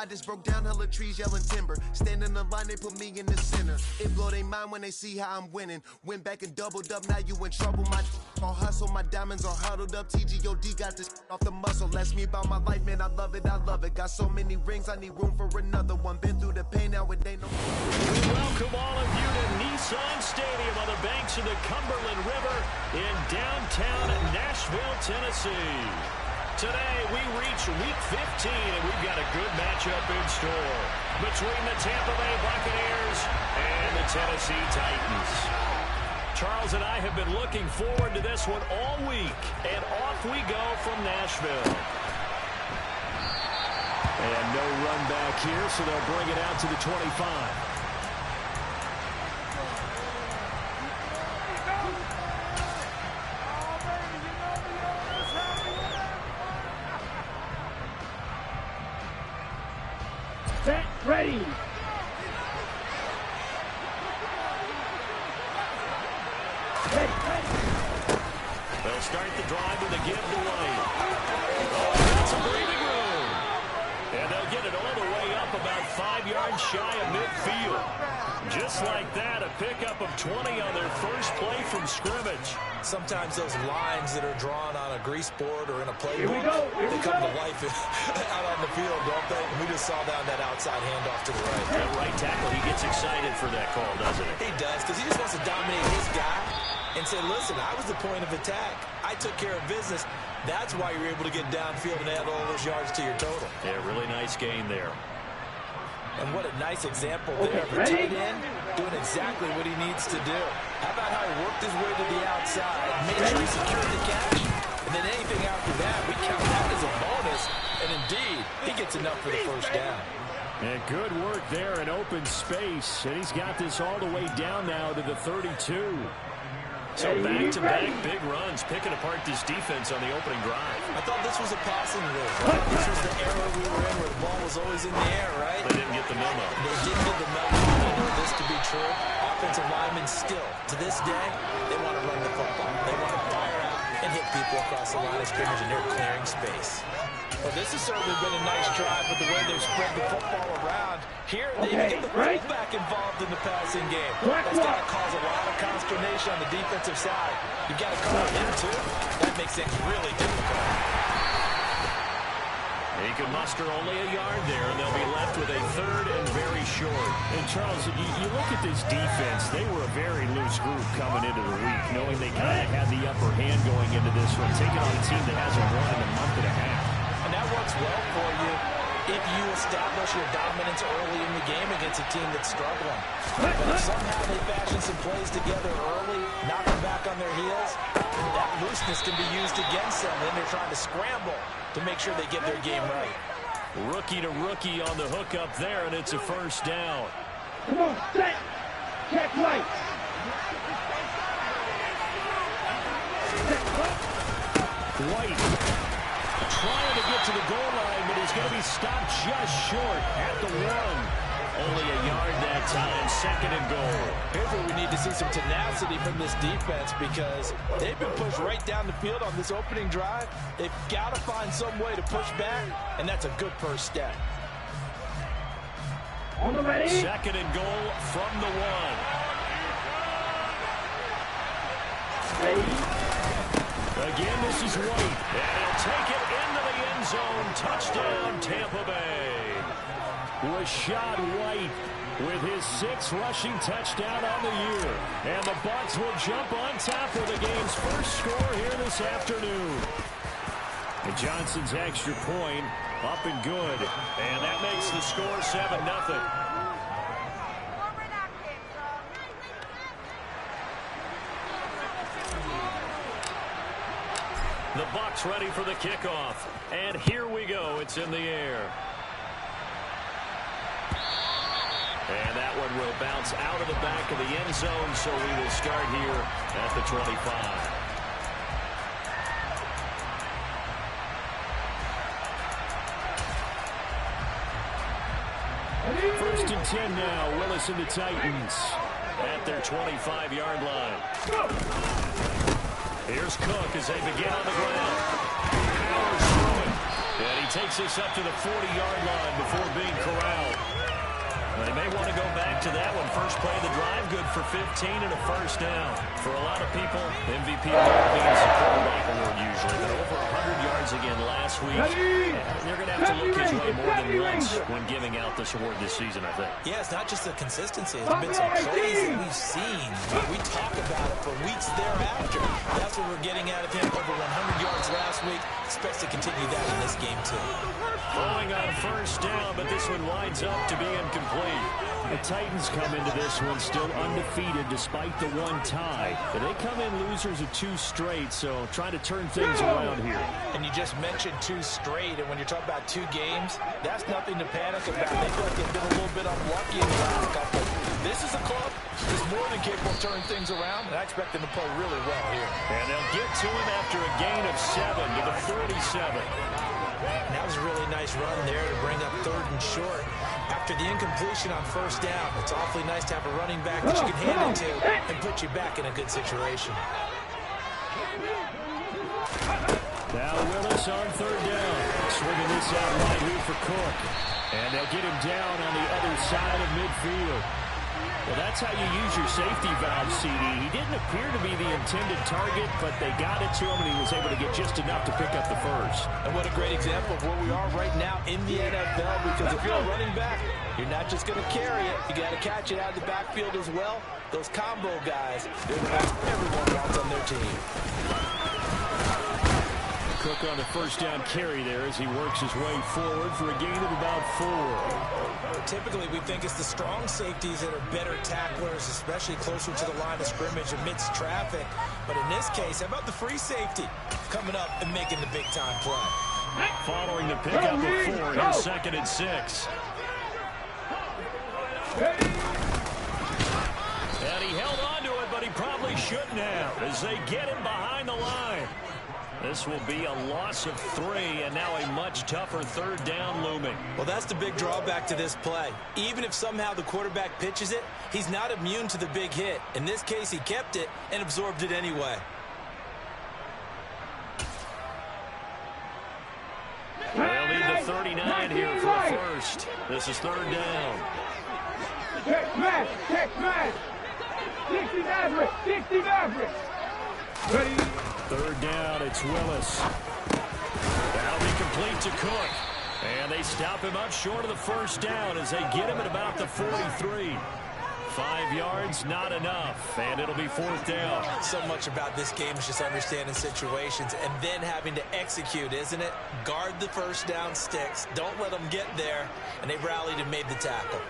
I just broke down hella trees, yelling timber. Stand in the line, they put me in the center. It blow their mind when they see how I'm winning. Went back and doubled up, now you in trouble. My all hustle, my diamonds are huddled up. TGOD got this off the muscle. Ask me about my life, man, I love it, I love it. Got so many rings, I need room for another one. Been through the pain, now it ain't no... We welcome all of you to Nissan Stadium on the banks of the Cumberland River in downtown Nashville, Tennessee. Today, we reach Week 15, and we've got a good matchup in store between the Tampa Bay Buccaneers and the Tennessee Titans. Charles and I have been looking forward to this one all week, and off we go from Nashville. And no run back here, so they'll bring it out to the 25. Set, ready. They'll start the drive with a give to White. Oh, got some breathing room. And they'll get it all the way up about 5 yards shy of midfield. Just like that, a pickup of 20 on their first play from scrimmage. Sometimes those lines that are drawn on a grease board or in a playbook, they come to life out on the field, don't they? We just saw down that outside handoff to the right. That right tackle, he gets excited for that call, doesn't he? He does, because he just wants to dominate his guy and say, listen, I was the point of attack. I took care of business. That's why you're able to get downfield and add all those yards to your total. Yeah, really nice gain there. And what a nice example there of a tight end doing exactly what he needs to do. How about how he worked his way to the outside, made sure he secured the catch, and then anything after that, we count that as a bonus. And indeed, he gets enough for the first down. And good work there in open space. And he's got this all the way down now to the 32. So back-to-back big runs, picking apart this defense on the opening drive. I thought this was a passing move. This was the era we were in where the ball was always in the air, right? They didn't get the memo. They didn't get the memo. They know this to be true. Offensive linemen still, to this day, they want to run the football. They want to fire out and hit people across the line of scrimmage, and they're clearing space. Well, this has certainly been a nice drive with the way they've spread the football around. Here, they even get the fullback involved in the passing game. That's got to cause a lot of consternation on the defensive side. You've got to cover him, too. That makes things really difficult. He can muster only a yard there, and they'll be left with a third and very short. And, Charles, you look at this defense, they were a very loose group coming into the week, knowing they kind of had the upper hand going into this one, taking on a team that hasn't won in a month and a half. And that works well for you if you establish your dominance early in the game against a team that's struggling. But if somehow they fashion some plays together early, knock them back on their heels, that looseness can be used against them. Then they're trying to scramble to make sure they get their game right. Rookie to rookie on the hook up there, and it's a first down. Come on, set. Check right. White trying to get to the goal line, but he's going to be stopped just short at the 1. Only a yard that time, second and goal. Here's where we need to see some tenacity from this defense, because they've been pushed right down the field on this opening drive. They've got to find some way to push back, and that's a good first step. On the ready. Second and goal from the 1. Ready. Again, this is White, and he'll take it into the end zone. Touchdown, Tampa Bay. Rashad White with his 6th rushing touchdown on the year. And the Bucs will jump on top of the game's first score here this afternoon. And Johnson's extra point up and good. And that makes the score 7-0. The Bucs ready for the kickoff. And here we go. It's in the air. And that one will bounce out of the back of the end zone, so we will start here at the 25. First and 10 now. Willis and the Titans at their 25-yard line. Here's Cook as they begin on the ground. Powers through it. And he takes this up to the 40-yard line before being corralled. They may want to go back to that one. First play of the drive, good for 15 and a first down. For a lot of people, MVP award means the quarterback award usually, but over 100 yards again last week. They're going to have to look his way more than once when giving out this award this season, I think. Yeah, it's not just the consistency. It's been some plays that we've seen. We talk about it for weeks thereafter. That's what we're getting out of him. Over 100 yards last week. Expects to continue that in this game, too. Throwing on first down, but this one winds up to be incomplete. The Titans come into this one still undefeated despite the one tie. But they come in losers of 2 straight, so trying to turn things around here. And you just mentioned 2 straight, and when you're talking about 2 games, that's nothing to panic about. They feel like they've been a little bit unlucky in the last couple. This is a club that's more than capable of turning things around, and I expect them to play really well here. And they'll get to him after a gain of 7 to the 47. And that was a really nice run there to bring up 3rd and short. After the incompletion on first down, it's awfully nice to have a running back that you can hand it to and put you back in a good situation. Now Willis on 3rd down. Swinging this out wide here for Cook. And they'll get him down on the other side of midfield. Well, that's how you use your safety valve, CD. He didn't appear to be the intended target, but they got it to him, and he was able to get just enough to pick up the first. And what a great example of where we are right now in the NFL, because if you're a running back, you're not just going to carry it. You got to catch it out of the backfield as well. Those combo guys, they're the guys everyone wants on their team. Cook on the first down carry there as he works his way forward for a gain of about 4. Typically, we think it's the strong safeties that are better tacklers, especially closer to the line of scrimmage amidst traffic. But in this case, how about the free safety coming up and making the big-time play? Following the pickup of 4, here's 2nd and 6. And he held on to it, but he probably shouldn't have as they get him behind the line. This will be a loss of 3, and now a much tougher 3rd down looming. Well, that's the big drawback to this play. Even if somehow the quarterback pitches it, he's not immune to the big hit. In this case, he kept it and absorbed it anyway. They'll need the 39 here for a first. This is 3rd down. Check smash, check smash. 60 Maverick, 60 Maverick. Ready? 3rd down, it's Willis. That'll be complete to Cook. And they stop him up short of the first down as they get him at about the 43. 5 yards, not enough, and it'll be 4th down. So much about this game is just understanding situations and then having to execute, isn't it? Guard the first down sticks. Don't let them get there, and they rallied and made the tackle.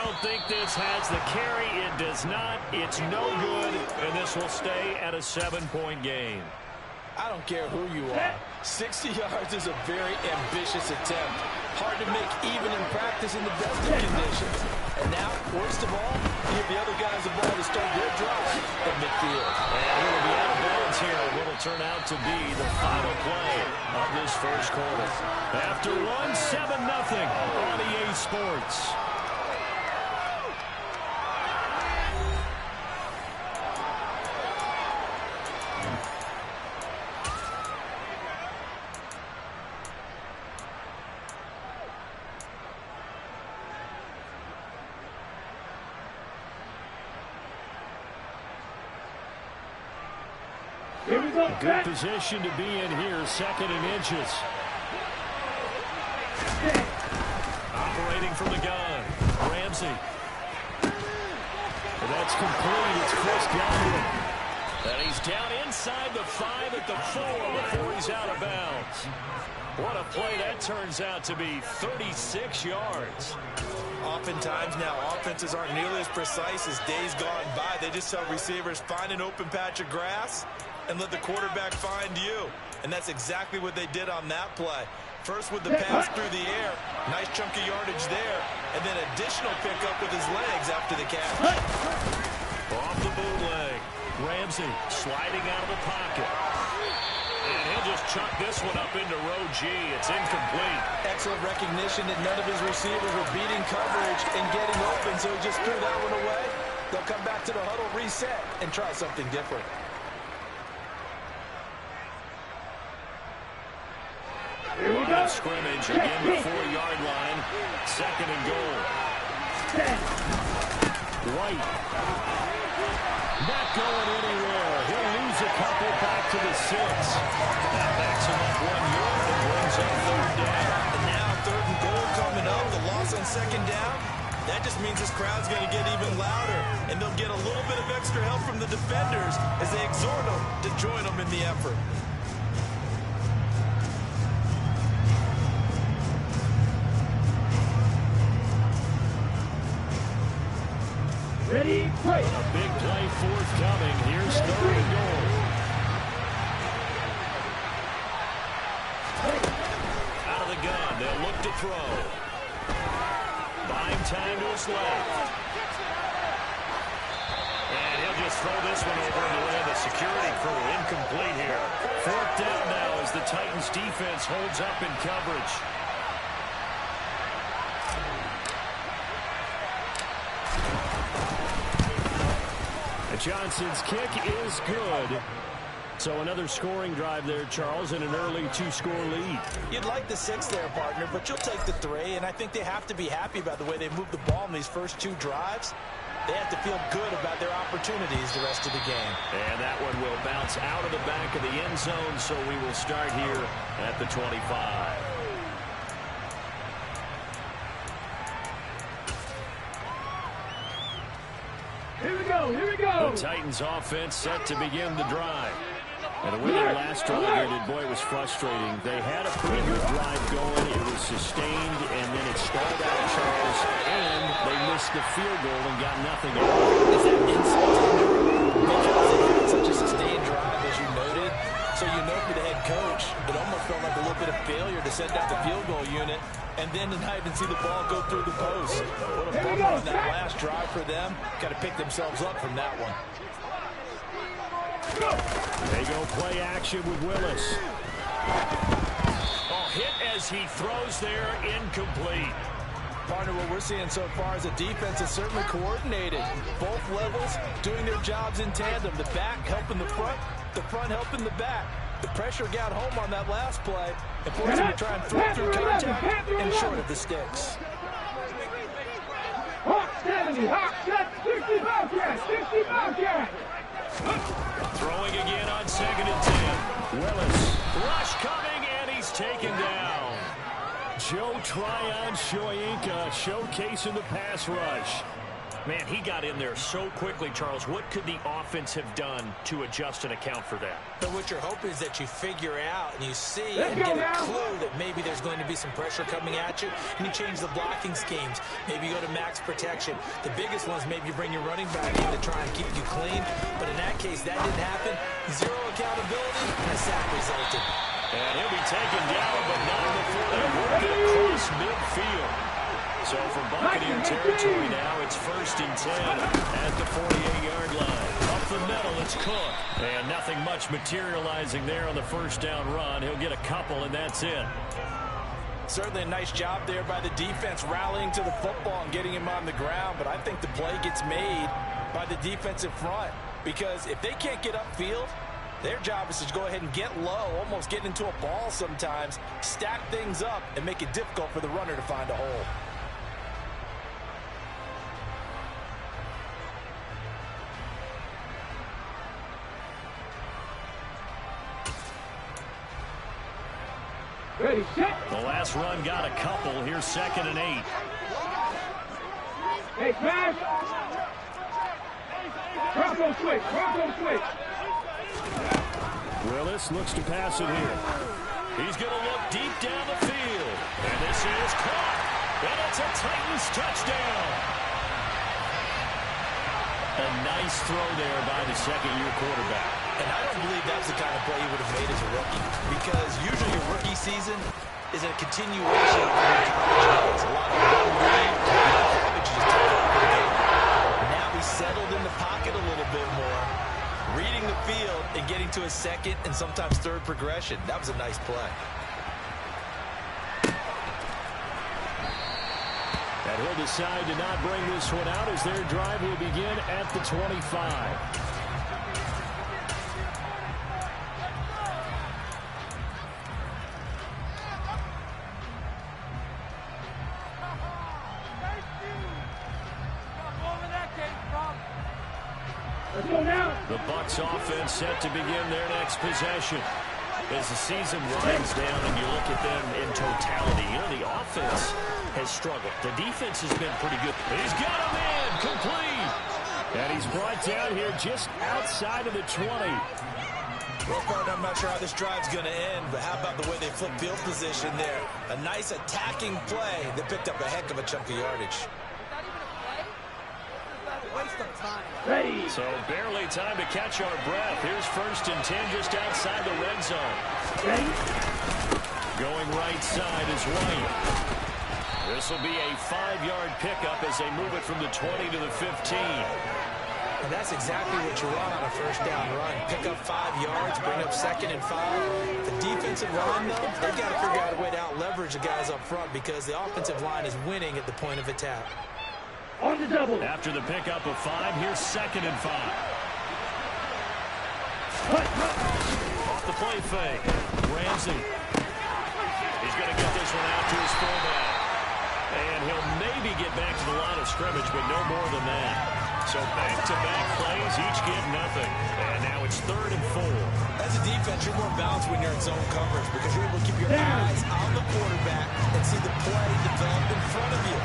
I think this has the carry. It does not. It's no good, and this will stay at a 7-point game. I don't care who you are. 60 yards is a very ambitious attempt. Hard to make even in practice in the best of conditions. And now, worst of all, give the other guys the ball to start their drive at midfield. And he will be out of bounds here. What will turn out to be the final play of this first quarter. After 7-0 on EA Sports. Good position to be in here, 2nd and inches. Operating from the gun, Ramsey. And that's complete. It's Chris Godwin. And he's down inside the 5 at the 4 before he's out of bounds. What a play that turns out to be, 36 yards. Oftentimes now, offenses aren't nearly as precise as days gone by. They just tell receivers, find an open patch of grass and let the quarterback find you. And that's exactly what they did on that play. First with the pass through the air, nice chunk of yardage there, and then additional pickup with his legs after the catch. Off the bootleg, Ramsey sliding out of the pocket. And he'll just chuck this one up into row G. It's incomplete. Excellent recognition that none of his receivers were beating coverage and getting open, so he just threw that one away. they'll come back to the huddle, reset, and try something different. Line of scrimmage again, the 4-yard line. 2nd and goal. White. Not going anywhere. He'll lose a couple back to the 6. That backs him up 1 yard and brings up 3rd down. And now 3rd and goal coming up. The loss on 2nd down. That just means this crowd's going to get even louder. And they'll get a little bit of extra help from the defenders as they exhort them to join them in the effort. Ready, play. A big play forthcoming. Here's 3rd and goal. Out of the gun. They'll look to throw. Buying time to his left. And he'll just throw this one over into the end of security crew. Incomplete here. 4th down now as the Titans defense holds up in coverage. Johnson's kick is good. So another scoring drive there, Charles, and an early 2-score lead. You'd like the 6 there, partner, but you'll take the 3, and I think they have to be happy about the way they moved the ball in these first 2 drives. They have to feel good about their opportunities the rest of the game. And that one will bounce out of the back of the end zone, so we will start here at the 25. Here we go, here we go. The Titans offense set to begin the drive. And the way their last drive ended, boy, it was frustrating. They had a pretty good drive going. It was sustained, and then it stalled out, Charles, and they missed the field goal and got nothing out of it. Is that insult? Because they had such a sustained drive, as you noted. So you know for the head coach, it almost felt like a little bit of failure to send out the field goal unit and then tonight and see the ball go through the post. What a bummer on that last drive for them. Got to pick themselves up from that one. They go play action with Willis. Oh, hit as he throws there, incomplete. Partner, what we're seeing so far is a defense is certainly coordinated. Both levels doing their jobs in tandem. The back helping the front helping the back. The pressure got home on that last play and forced him to try and throw through contact and short of the sticks. Hawk 70, Hawk 60 Bobcat, 60 Bobcat. Throwing again on 2nd and 10. Willis. Rush coming, and he's taken down. Joe Tryon-Shoyinka showcasing the pass rush. Man, he got in there so quickly, Charles. What could the offense have done to adjust and account for that? But what you're hoping is that you figure out and you see and get a clue that maybe there's going to be some pressure coming at you, and you change the blocking schemes. Maybe you go to max protection. The biggest one is maybe you bring your running back in to try and keep you clean. But in that case, that didn't happen. Zero accountability, and a sack resulted. And he'll be taken down, but not before they work it across midfield. So from Buccaneer territory now, it's 1st and 10 at the 48-yard line. Up the middle, it's Cook. And nothing much materializing there on the 1st down run. He'll get a couple, and that's it. Certainly a nice job there by the defense rallying to the football and getting him on the ground. But I think the play gets made by the defensive front. Because if they can't get upfield, their job is to go ahead and get low, almost get into a ball sometimes, stack things up, and make it difficult for the runner to find a hole. Ready, set. The last run got a couple. Here's 2nd and 8. Hey, pass. Bronco switch, Bronco switch. Willis looks to pass it here. He's going to look deep down the field. And this is caught. And it's a Titans touchdown. A nice throw there by the second-year quarterback. And I don't believe that's the kind of play he would have made as a rookie. Because usually your rookie season is a continuation of your college days. A lot of one read, you just take over the game. Now he's settled in the pocket a little bit more, reading the field and getting to a second and sometimes third progression. That was a nice play. And he'll decide to not bring this one out as their drive will begin at the 25. The Bucs offense set to begin their next possession. As the season winds down and you look at them in totality, you know, the offense has struggled. The defense has been pretty good. He's got a man complete. And he's brought down here just outside of the 20. Well, partner, I'm not sure how this drive's going to end, but how about the way they flip field position there? A nice attacking play that picked up a heck of a chunk of yardage. Ready. So barely time to catch our breath. Here's 1st and 10 just outside the red zone. Ready. Going right side is White. This will be a 5-yard pickup as they move it from the 20 to the 15. And that's exactly what you want on a first down run. Pick up 5 yards, bring up 2nd and 5. The defensive line, though, they've got to figure out a way to out-leverage the guys up front because the offensive line is winning at the point of attack. On the double. After the pickup of 5, here's 2nd and 5. Off the play fake. Ramsey. He's going to get this one out to his fullback. And he'll maybe get back to the line of scrimmage, but no more than that. So back-to-back plays, each get nothing. And now it's 3rd and 4. As a defense, you're more balanced when you're in zone coverage because you're able to keep your eyes on the quarterback and see the play develop in front of you.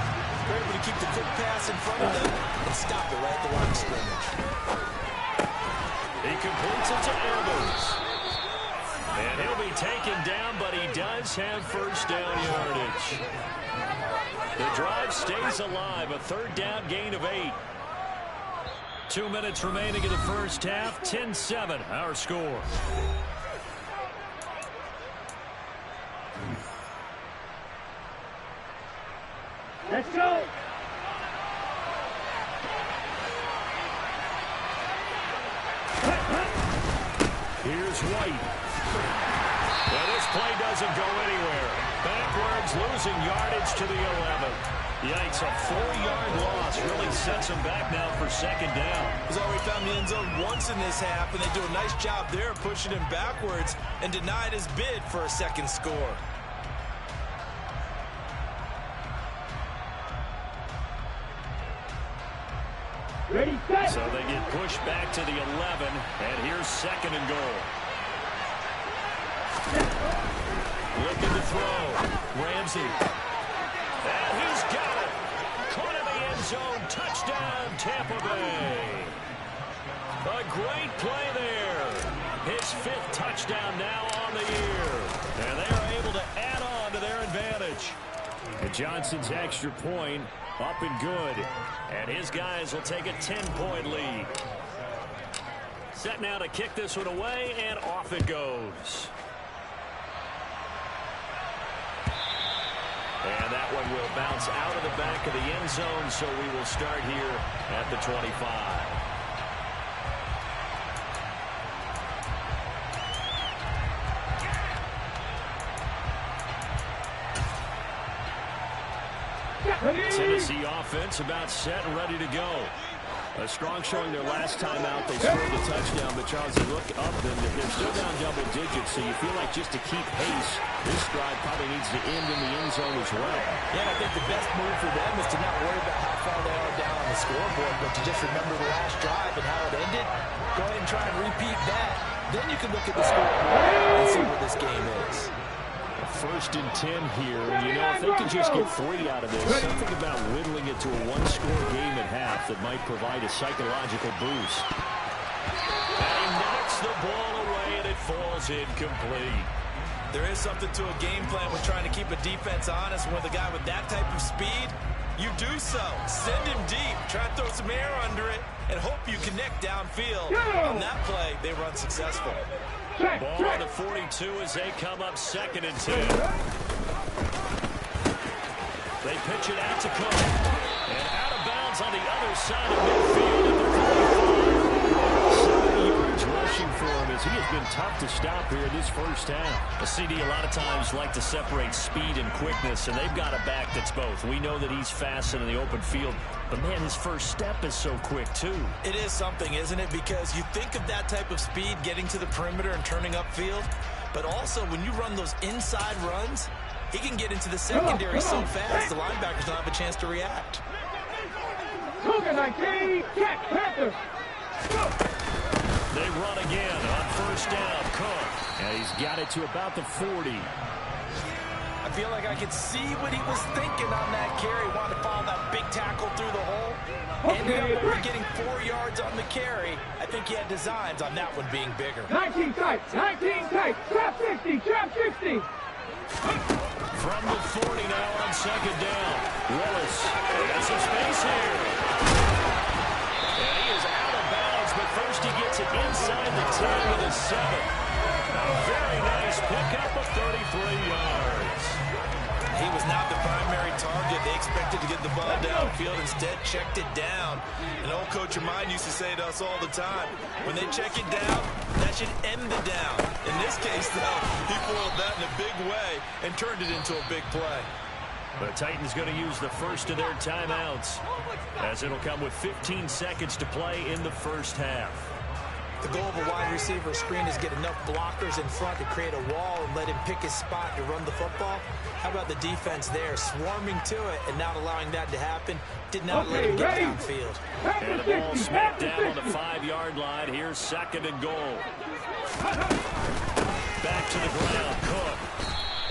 You're able to keep the quick pass in front of them and stop it right at the line of scrimmage. He completes it to Evans. And he'll be taken down, but he does have first down yardage. The drive stays alive, a 3rd down gain of 8. 2 minutes remaining in the first half, 10-7, our score. Let's go. Here's White. Well, this play doesn't go anywhere. Backwards, losing yardage to the 11. Yikes, a 4-yard loss really sets them back now for 2nd down. He's already found the end zone once in this half, and they do a nice job there pushing him backwards and denied his bid for a 2nd score. Ready, set. So they get pushed back to the 11, and here's 2nd and goal. Looking to throw. Ramsey. And he's got it. Caught in the end zone. Touchdown, Tampa Bay. A great play there. His 5th touchdown now on the year. And they are able to add on to their advantage. And Johnson's extra point up and good. And his guys will take a 10-point lead. Set now to kick this one away, and off it goes. And that one will bounce out of the back of the end zone, so we will start here at the 25. Tennessee offense about set and ready to go. A strong showing their last time out. They scored the touchdown, but Charles, you look up and they're still down double digits, so you feel like just to keep pace, this drive probably needs to end in the end zone as well. Yeah, I think the best move for them is to not worry about how far they are down on the scoreboard, but to just remember the last drive and how it ended. Go ahead and try and repeat that. Then you can look at the scoreboard and see where this game is. 1st and 10 here, and you know, if they can just get 3 out of this, something about whittling it to a 1-score game at half that might provide a psychological boost. And he knocks the ball away, and it falls incomplete. There is something to a game plan with trying to keep a defense honest. With a guy with that type of speed, you do so. Send him deep, try to throw some air under it, and hope you connect downfield. On that play, they were unsuccessful. Ball on the 42 as they come up 2nd and 10. They pitch it out to Cook. And out of bounds on the other side of midfield at the 45. 7 yards rushing for him as he has been tough to stop here in this first half. A CD a lot of times like to separate speed and quickness, and they've got a back that's both. We know that he's fast in the open field, but, man, his first step is so quick, too. It is something, isn't it? Because you think of that type of speed getting to the perimeter and turning upfield, but also when you run those inside runs, he can get into the secondary so fast the linebackers don't have a chance to react. They run again on first down. Cook. And he's got it to about the 40. I feel like I could see what he was thinking on that carry. Wanted to follow that big tackle through the hole. Ended up only getting 4 yards on the carry. I think he had designs on that one being bigger. 19 tight, trap 60, trap 60. From the 40 now on second down. Willis got some space here. And he is out of bounds, but first he gets it inside the 10 with a 7. A very nice pickup of 33 yards. He was not the primary target. They expected to get the ball downfield. Instead, checked it down. An old coach of mine used to say to us all the time, when they check it down, that should end the down. In this case, though, he foiled that in a big way and turned it into a big play. The Titans going to use the first of their timeouts, as it'll come with 15 seconds to play in the first half. The goal of a wide receiver screen is get enough blockers in front to create a wall and let him pick his spot to run the football. How about the defense there, swarming to it and not allowing that to happen? Did not let him get downfield. And the ball smacked down on the 5-yard line. Here's second and goal. Back to the ground, Cook.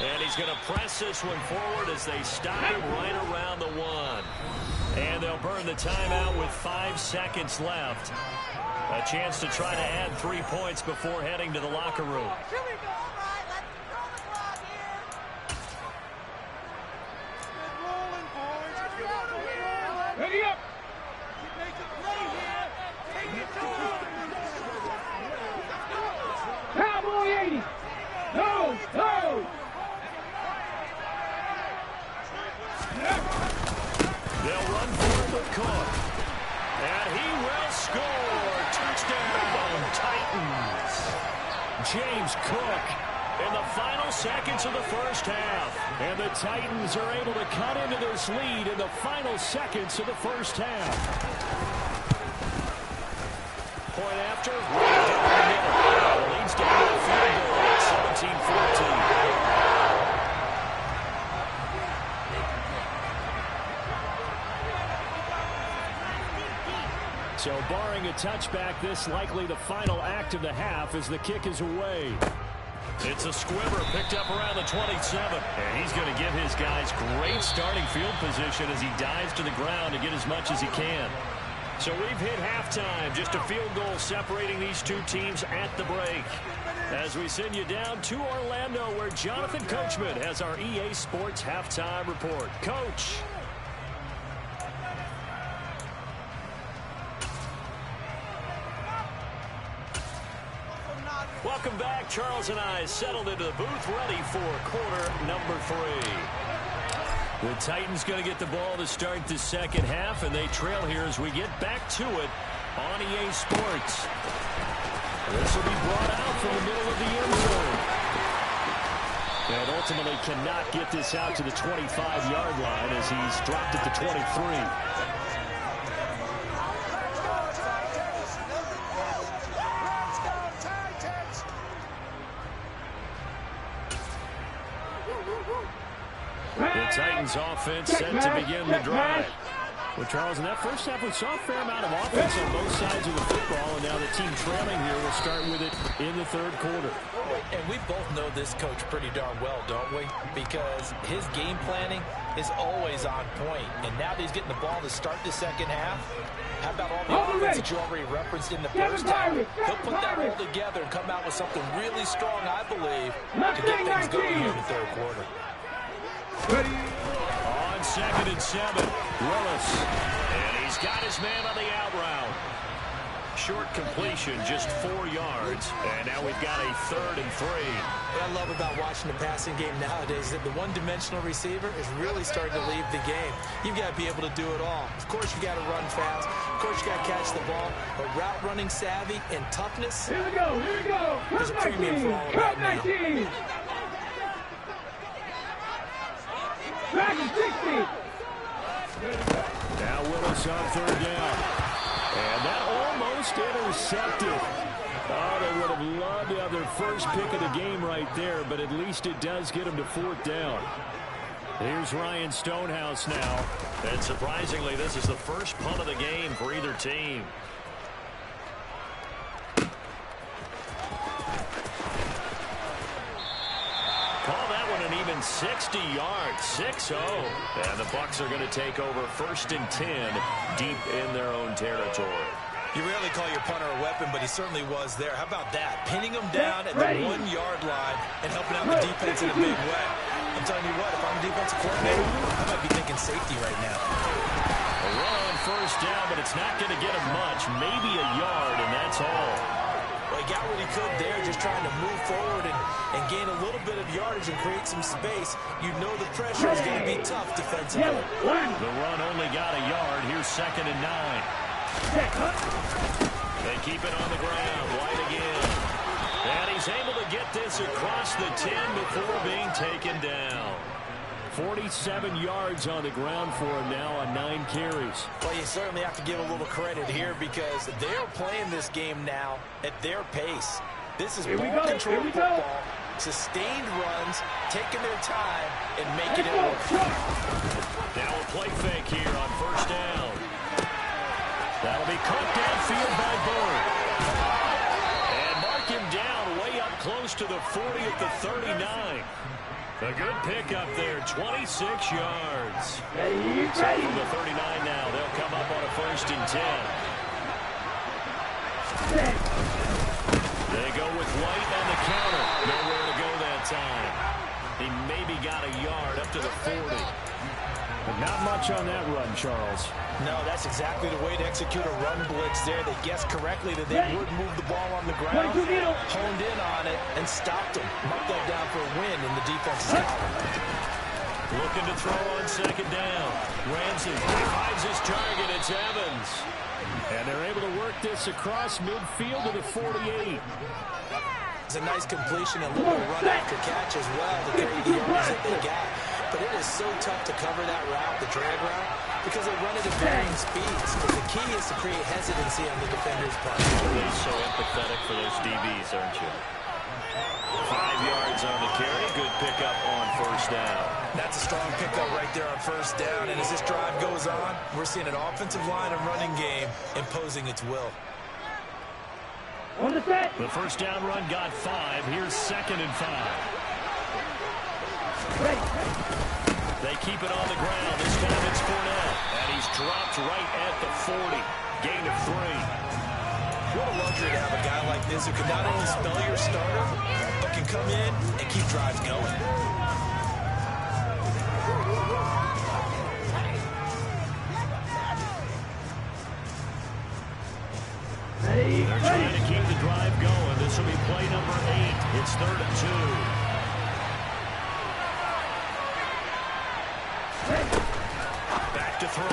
And he's going to press this one forward as they stop him right around the 1. And they'll burn the timeout with 5 seconds left. A chance to try to add 3 points before heading to the locker room. Here we go, all right, let's throw the clock here. Good rolling, boys. Ready up. Make a play here. Take it to him. Cowboy 80. No. They'll run for the Cook. And he will score. Touchdown, Titans. James Cook in the final seconds of the first half. And the Titans are able to cut into this lead in the final seconds of the first half. Point after, right down the middle. The lead's down to a field goal at 17-14. So barring a touchback, this likely the final act of the half as the kick is away. It's a squibber picked up around the 27. And he's going to give his guys great starting field position as he dives to the ground to get as much as he can. So we've hit halftime. Just a field goal separating these two teams at the break. As we send you down to Orlando, where Jonathan Coachman has our EA Sports halftime report. Coach. Welcome back. Charles and I settled into the booth, ready for quarter number 3. The Titans going to get the ball to start the second half, and they trail here as we get back to it on EA Sports. This will be brought out from the middle of the end zone. And ultimately cannot get this out to the 25-yard line as he's dropped at the 23. The Titans offense set to begin the drive. Well, Charles, in that first half, we saw a fair amount of offense on both sides of the football, and now the team trailing here will start with it in the third quarter. And we both know this coach pretty darn well, don't we? Because his game planning is always on point. And now that he's getting the ball to start the second half, how about all the offense that you already referenced in the first half? He'll put that all together and come out with something really strong, I believe, to get things going here in the third quarter. On second and 7, Willis. And he's got his man on the out route. Short completion, just 4 yards. And now we've got a 3rd and 3. What I love about watching the passing game nowadays is that the one-dimensional receiver is really starting to leave the game. You've got to be able to do it all. Of course, you got to run fast. Of course, you got to catch the ball. But route running savvy and toughness, Here we go. there's a premium for all of that now. Back to 60. Now Willis on 3rd down. And that almost intercepted. Oh, they would have loved to have their first pick of the game right there, but at least it does get them to 4th down. Here's Ryan Stonehouse now. And surprisingly, this is the first punt of the game for either team. Call that one an even 60 yards, 6-0. And the Bucs are going to take over 1st and 10 deep in their own territory. You rarely call your punter a weapon, but he certainly was there. How about that? Pinning him down at the 1-yard line and helping out the defense in a big way. I'm telling you what, if I'm a defensive coordinator, I might be thinking safety right now. A run 1st down, but it's not going to get him much. Maybe a yard, and that's all. Well, he got what he could there, just trying to move forward and gain a little bit of yardage and create some space. You know the pressure is going to be tough defensively. The run only got a yard. Here's 2nd and 9. They keep it on the ground. White again. And he's able to get this across the 10 before being taken down. 47 yards on the ground for him now on 9 carries. Well, you certainly have to give a little credit here because they're playing this game now at their pace. This is ball control football, sustained runs, taking their time, and making it work. Now a play fake here on 1st down. That'll be caught downfield by Bird. And mark him down way up close to the 40 at the 39. A good pickup there, 26 yards. So from the 39 now, they'll come up on a 1st and 10. They go with White on the counter. Nowhere to go that time. He maybe got a yard up to the 40. But not much on that run, Charles. No, that's exactly the way to execute a run blitz there. They guessed correctly that they would move the ball on the ground, honed in on it, and stopped them. Marked that down for a win in the defense's column. Looking to throw on 2nd down. Ramsey finds his target. It's Evans. And they're able to work this across midfield to the 48. It's a nice completion, a little run after catch as well to carry the yards that they got. But it is so tough to cover that route, the drag route, because they run it at varying speeds. But the key is to create hesitancy on the defender's part. You're so empathetic for those DBs, aren't you? 5 yards on the carry. Good pickup on 1st down. That's a strong pickup right there on 1st down. And as this drive goes on, we're seeing an offensive line and running game imposing its will. The 1st down run got 5. Here's 2nd and 5. They keep it on the ground. This time it's Fournette. And he's dropped right at the 40. Gain of 3. What a luxury to have a guy like this who can not only spell your starter, but can come in and keep drives going. They're trying to keep the drive going. This will be play number 8. It's 3rd and 2. Back to throw.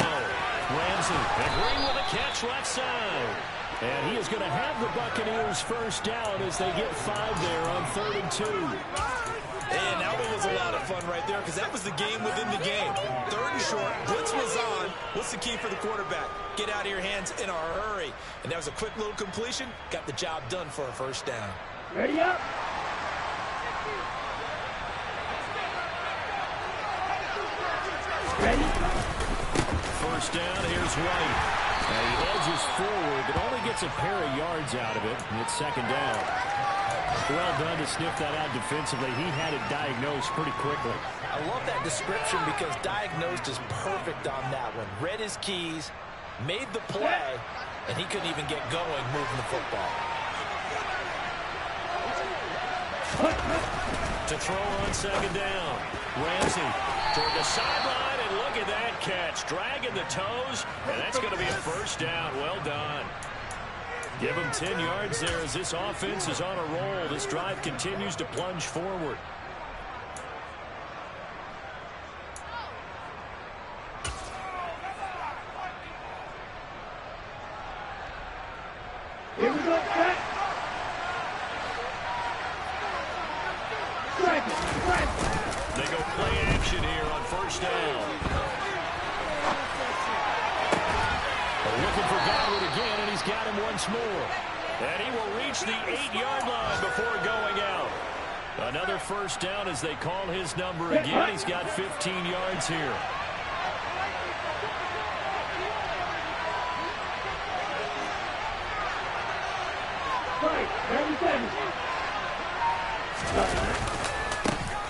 Ramsey agreeing with a catch left side. And he is going to have the Buccaneers 1st down as they get 5 there on 3rd and 2. And that one was a lot of fun right there because that was the game within the game. 3rd and short, blitz was on. What's the key for the quarterback? Get out of your hands in a hurry. And that was a quick little completion. Got the job done for a 1st down. Ready up. Ready. 1st down, here's White. And he edges forward, but only gets a pair of yards out of it. And it's 2nd down. Well done to sniff that out defensively. He had it diagnosed pretty quickly. I love that description because diagnosed is perfect on that one. Read his keys, made the play, and he couldn't even get going moving the football. To throw on 2nd down. Ramsey toward the sideline, and look at that catch. Dragging the toes, and that's going to be a 1st down. Well done. Give him 10 yards there as this offense is on a roll. This drive continues to plunge forward. Here we go, set. They go play action here on first down. Looking for Godwin again, and he's got him once more. And he will reach the 8-yard line before going out. Another first down as they call his number again. He's got 15 yards here.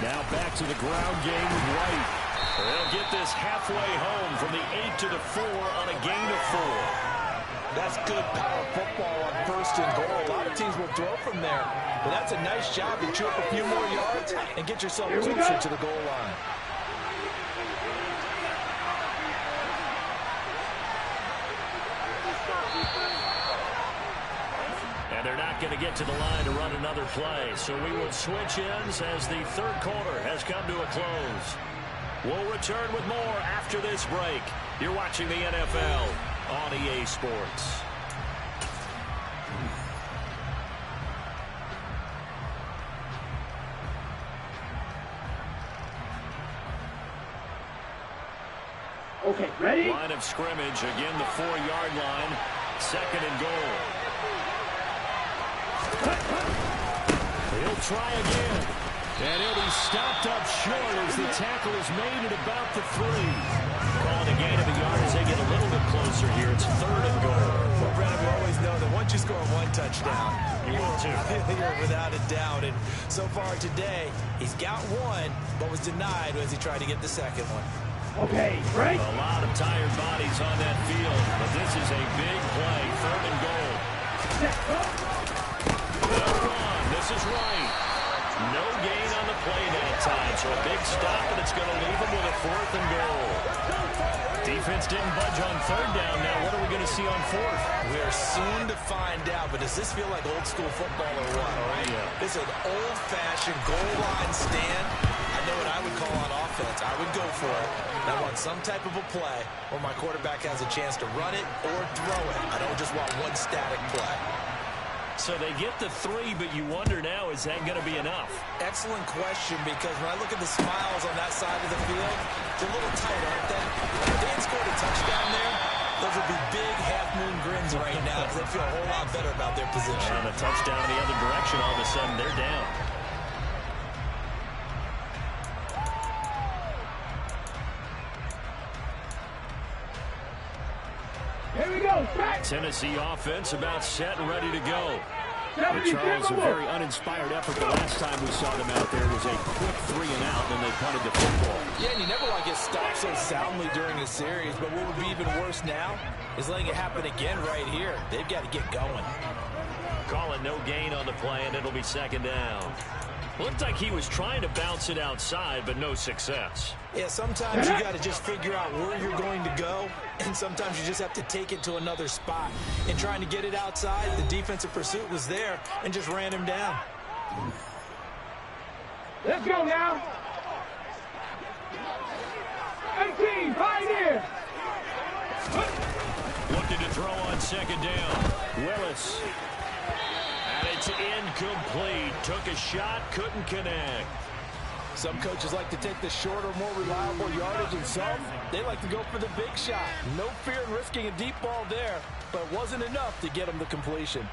Now back to the ground game with White. They'll get this halfway home from the 8 to the 4 on a gain of 4. That's good power football on first and goal. A lot of teams will throw from there, but that's a nice job to chew up a few more yards and get yourself closer to the goal line. And they're not going to get to the line to run another play, so we will switch ends as the third quarter has come to a close. We'll return with more after this break. You're watching the NFL on EA Sports. Okay, ready? Line of scrimmage, again the 4-yard line. Second and goal. He'll try again. And he'll be stopped up short as the tackle is made at about the 3. Calling a gain of a yard as they get a little bit closer here. It's third and goal. Well, Brandon, we always know that once you score one touchdown, You will too. you're without a doubt. And so far today, he's got one, but was denied as he tried to get the second one. Okay, right? A lot of tired bodies on that field, but this is a big play. Third and goal. They're on. This is right. No gain on the play that time, so a big stop, and it's going to leave them with a 4th and goal. Defense didn't budge on third down. Now what are we going to see on 4th? We are soon to find out, but does this feel like old school football or what? All right? Yeah. This is an old-fashioned goal line stand. I know what I would call on offense. I would go for it. I want some type of a play where my quarterback has a chance to run it or throw it. I don't just want one static play. So they get the 3, but you wonder now, is that going to be enough? Excellent question, because when I look at the smiles on that side of the field, they're a little tight, aren't they? If they had scored a touchdown there, those would be big half-moon grins right now because they feel a whole lot better about their position. And a touchdown in the other direction, all of a sudden they're down. Here we go, set. Tennessee offense about set and ready to go. But Charles, a very uninspired effort the last time we saw them out there was a quick 3 and out, and they punted the football. Yeah, and you never want to get stopped so soundly during a series, but what would be even worse now is letting it happen again right here. They've got to get going. Calling no gain on the play, and it'll be second down. Looked like he was trying to bounce it outside, but no success. Yeah, sometimes you got to just figure out where you're going to go, and sometimes you just have to take it to another spot. And trying to get it outside, the defensive pursuit was there and just ran him down. Let's go now. 18, Pioneer. Looking to throw on second down. Willis. And it's incomplete. Took a shot, couldn't connect. Some coaches like to take the shorter, more reliable yardage, and some, they like to go for the big shot. No fear in risking a deep ball there, but it wasn't enough to get him the completion.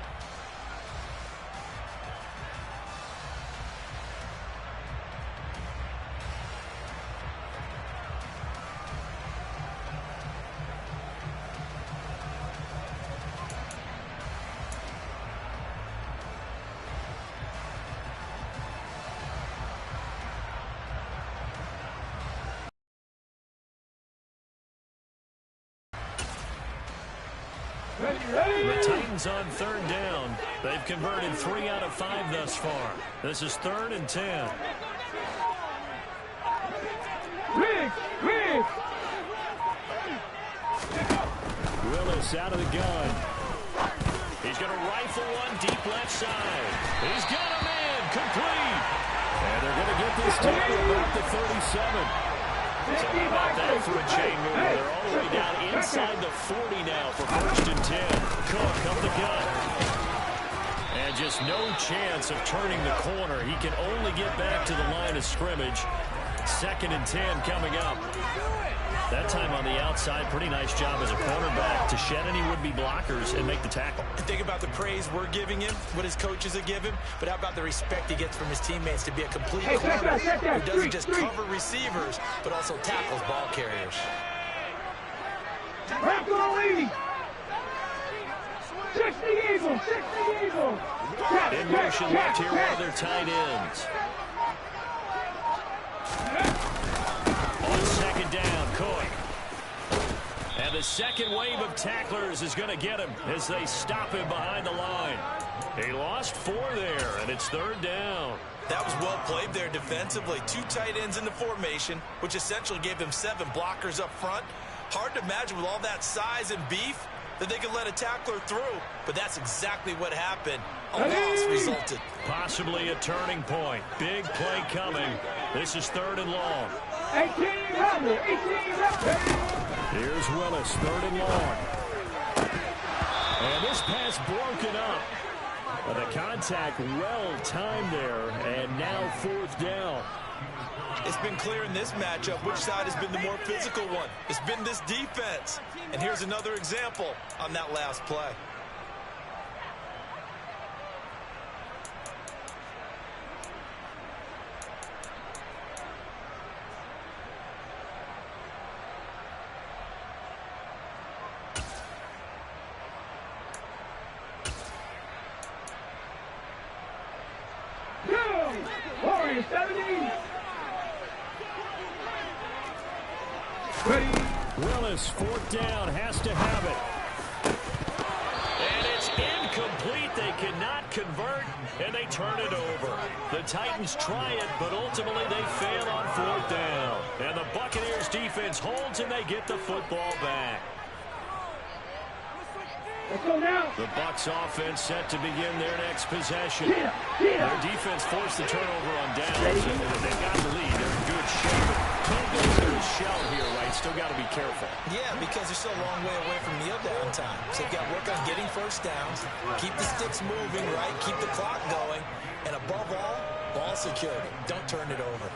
The Titans on third down. They've converted 3 out of 5 thus far. This is 3rd and 10. Willis out of the gun. He's going to rifle one deep left side. He's got a man complete. And they're going to get this to about the 37. So how about that for a chain mover? They're all the way down inside the 40 now for 1st and 10. Cook up the gut. And just no chance of turning the corner. He can only get back to the line of scrimmage. 2nd and 10 coming up. That time on the outside, pretty nice job as a cornerback to shed any would-be blockers and make the tackle. Think about the praise we're giving him, what his coaches have given, but how about the respect he gets from his teammates to be a complete corner who doesn't just cover receivers, but also tackles ball carriers. Back to the lead. 60 Eagles, 60 Eagles. In motion left here, one of their tight ends. On 2nd down, Cook. And the second wave of tacklers is going to get him as they stop him behind the line. He lost 4 there, and it's 3rd down. That was well played there defensively. 2 tight ends in the formation, which essentially gave them 7 blockers up front. Hard to imagine with all that size and beef that they could let a tackler through, but that's exactly what happened. A loss resulted. Possibly a turning point. Big play coming. This is 3rd and long. 18 Here's Willis, 3rd and long. And this pass broken up. The contact well timed there, and now 4th down. It's been clear in this matchup which side has been the more physical one. It's been this defense. And here's another example on that last play. Warriors 70. Willis, 4th down, has to have it. And it's incomplete. They cannot convert, and they turn it over. The Titans try it, but ultimately they fail on 4th down. And the Buccaneers defense holds, and they get the football back. Let's go now. The Bucs offense set to begin their next possession. Their defense forced the turnover on downs, and they've got the lead. They're in good shape. Can't go to the shell here, right? Still got to be careful. Yeah, because they're still a long way away from kneel down time. So they've got to work on getting 1st downs, keep the sticks moving, right? Keep the clock going, and above all, ball security. Don't turn it over.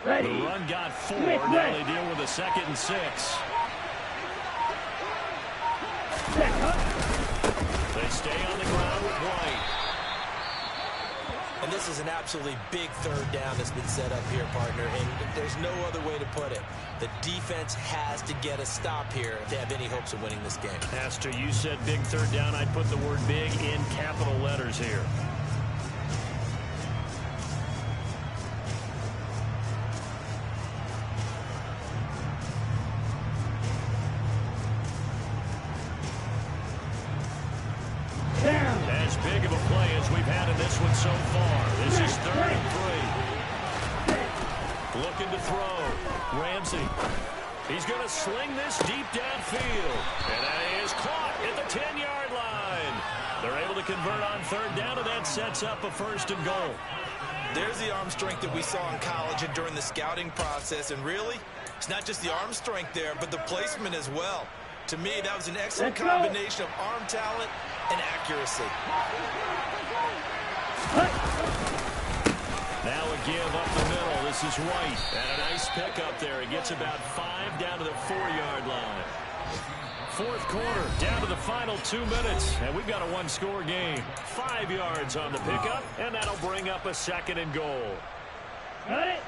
The run got 4. Now they deal with a 2nd and 6. They stay on the ground with White. And this is an absolutely big 3rd down that's been set up here, partner, and there's no other way to put it. The defense has to get a stop here to have any hopes of winning this game. Pastor, you said big 3rd down. I'd put the word big in capital letters here. As big of a play as we've had in this one so far. This is 3rd and 3. Looking to throw. Ramsey. He's going to sling this deep downfield. And that is caught at the 10-yard line. They're able to convert on 3rd down, and that sets up a 1st and goal. There's the arm strength that we saw in college and during the scouting process. And really, it's not just the arm strength there, but the placement as well. To me, that was an excellent combination of arm talent and accuracy. Now a give up the middle. This is White. And a nice pickup there. He gets about 5 down to the 4-yard line. 4th quarter, down to the final 2 minutes. And we've got a 1-score game. 5 yards on the pickup, and that'll bring up a 2nd and goal. Got it.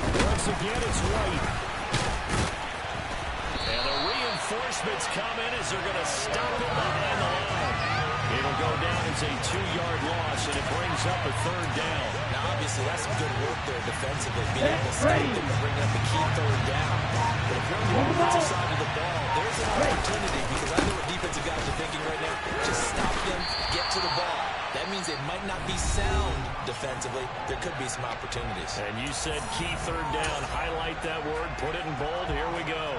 Once again, it's White. And the reinforcements come in as they're going to stop him behind the line. It'll go down as a 2-yard loss, and it brings up a 3rd down. Now, obviously, that's some good work there defensively, being able to stop them and bring up the key 3rd down. But if you're on the offensive side of the ball, there's an opportunity, because I know what defensive guys are thinking right now. Just stop them, get to the ball. That means they might not be sound defensively. There could be some opportunities. And you said key third down. Highlight that word. Put it in bold. Here we go.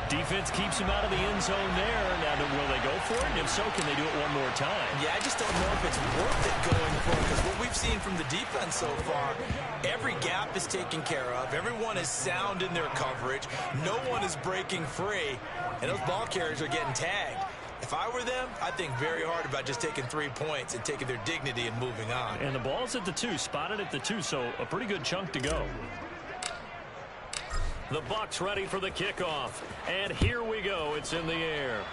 Defense keeps him out of the end zone there. Now, will they go for it? And if so, can they do it one more time? Yeah, I just don't know if it's worth it going for it, because what we've seen from the defense so far, every gap is taken care of. Everyone is sound in their coverage. No one is breaking free, and those ball carriers are getting tagged. If I were them, I'd think very hard about just taking 3 points and taking their dignity and moving on. And the ball's at the 2, spotted at the 2, so a pretty good chunk to go. The Bucs ready for the kickoff. And here we go. It's in the air.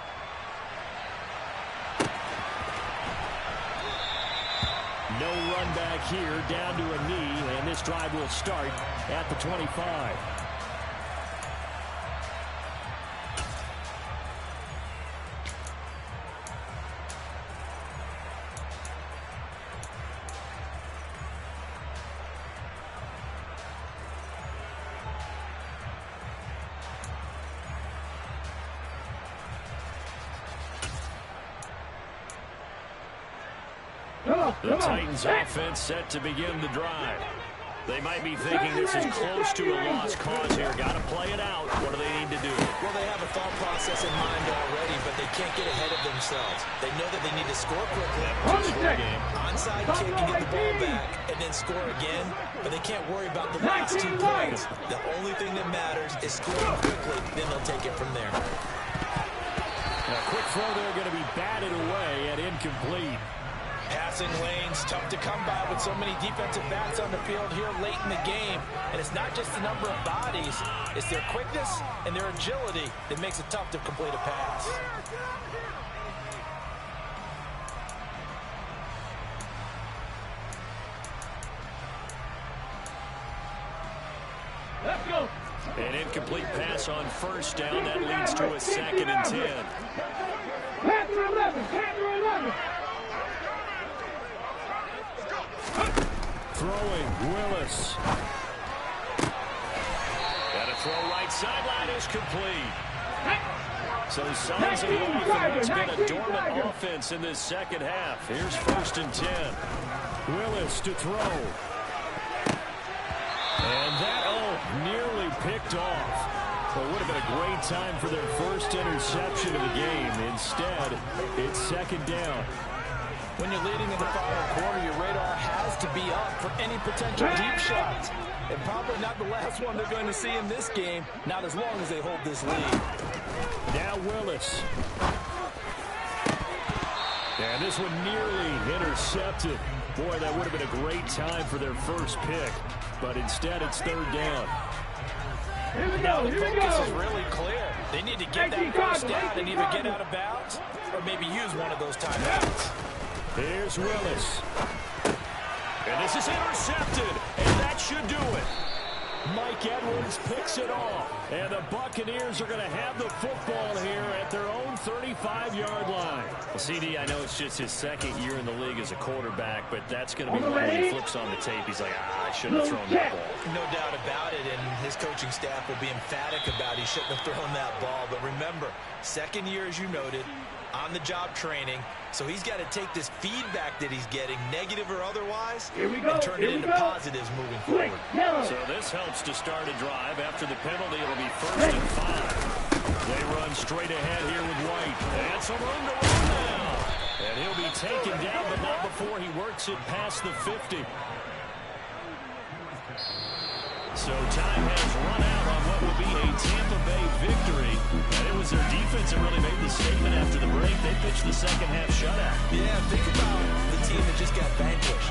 No run back here, down to a knee, and this drive will start at the 25. The Titans offense set to begin the drive. They might be thinking this is close to a lost cause here. Got to play it out. What do they need to do? Well, they have a thought process in mind already, but they can't get ahead of themselves. They know that they need to score quickly. Onside kick and get the ball back, and then score again. But they can't worry about the last 2 points. The only thing that matters is scoring quickly. Then they'll take it from there. A quick throw there going to be batted away and incomplete. Passing lanes, tough to come by with so many defensive backs on the field here late in the game. And it's not just the number of bodies, it's their quickness and their agility that makes it tough to complete a pass. Let's go. An incomplete pass on first down. That leads to a 2nd and 10. Panther 11, Panther 11. Throwing, Willis. Got a throw right sideline is complete. So signs of life in what's been a dormant offense in this second half. Here's 1st and 10. Willis to throw. And that, nearly picked off. Well, it would have been a great time for their first interception of the game. Instead, it's 2nd down. When you're leading in the final quarter, your radar has to be up for any potential deep shots. And probably not the last one they're going to see in this game, not as long as they hold this lead. Now Willis. And this one nearly intercepted. Boy, that would have been a great time for their first pick. But instead, it's 3rd down. Now the focus is really clear. They need to get that first down and either get out of bounds or maybe use one of those timeouts. Here's Willis. And this is intercepted. And that should do it. Mike Edwards picks it off. And the Buccaneers are going to have the football here at their own 35-yard line. Well, CD, I know it's just his 2nd year in the league as a quarterback, but that's going to be one when he flips on the tape. He's like, I shouldn't have thrown that ball. No doubt about it, and his coaching staff will be emphatic about he shouldn't have thrown that ball. But remember, 2nd year, as you noted, on-the-job training. So he's got to take this feedback that he's getting, negative or otherwise, and turn it into positives moving forward. So this helps to start a drive. After the penalty, it'll be 1st and 5. They run straight ahead here with White. And some room to run now. And he'll be taken down, but not before he works it past the 50. So time has run out on what will be a Tampa Bay victory. And it was their defense that really made the statement after the break. They pitched the second half shutout. Yeah, think about the team that just got vanquished.